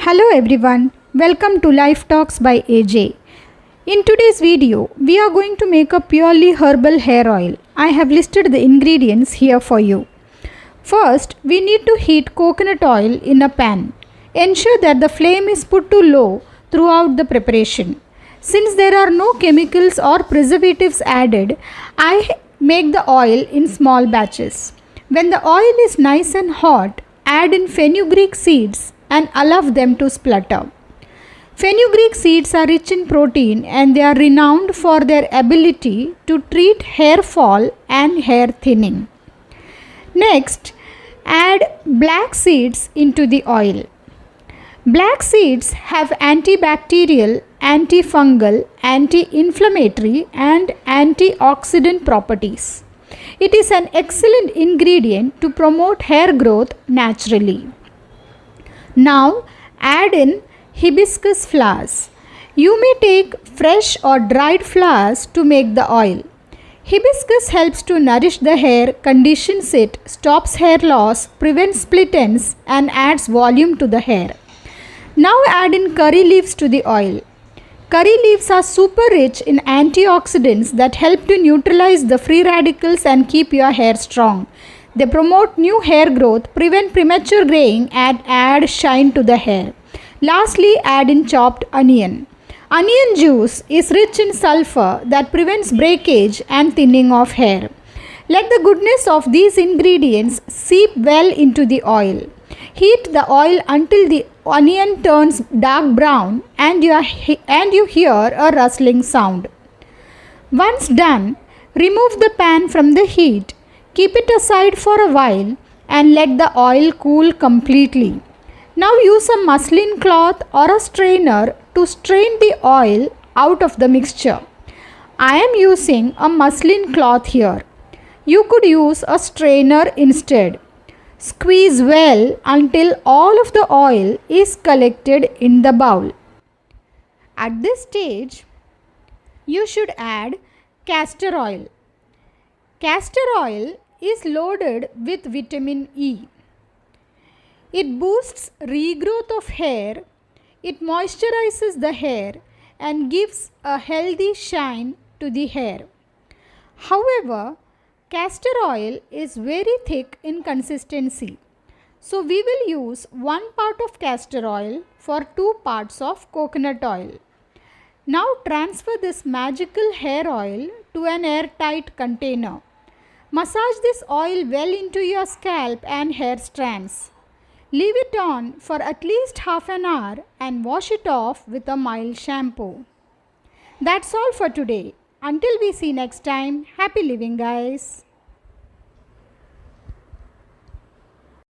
Hello everyone, welcome to Life Talks by AJ. In today's video, we are going to make a purely herbal hair oil. I have listed the ingredients here for you. First, we need to heat coconut oil in a pan. Ensure that the flame is put to low throughout the preparation. Since there are no chemicals or preservatives added, I make the oil in small batches. When the oil is nice and hot, add in fenugreek seeds and allow them to splutter. Fenugreek seeds are rich in protein and they are renowned for their ability to treat hair fall and hair thinning. Next, add black seeds into the oil. Black seeds have antibacterial, antifungal, anti-inflammatory and antioxidant properties. It is an excellent ingredient to promote hair growth naturally. Now add in hibiscus flowers. You may take fresh or dried flowers to make the oil. Hibiscus helps to nourish the hair, conditions it, stops hair loss, prevents split ends and adds volume to the hair. Now add in curry leaves to the oil. Curry leaves are super rich in antioxidants that help to neutralize the free radicals and keep your hair strong. They promote new hair growth, prevent premature graying and add shine to the hair. Lastly, add in chopped onion. Onion juice is rich in sulfur that prevents breakage and thinning of hair. Let the goodness of these ingredients seep well into the oil. Heat the oil until the onion turns dark brown and you hear a rustling sound. Once done, remove the pan from the heat. Keep it aside for a while and let the oil cool completely. Now use a muslin cloth or a strainer to strain the oil out of the mixture. I am using a muslin cloth here. You could use a strainer instead. Squeeze well until all of the oil is collected in the bowl. At this stage, you should add castor oil. Castor oil is loaded with vitamin E. It boosts regrowth of hair, it moisturizes the hair and gives a healthy shine to the hair. However, castor oil is very thick in consistency. So we will use 1 part of castor oil for 2 parts of coconut oil. Now transfer this magical hair oil to an airtight container. Massage this oil well into your scalp and hair strands. Leave it on for at least half an hour and wash it off with a mild shampoo. That's all for today. Until we see next time, happy living guys.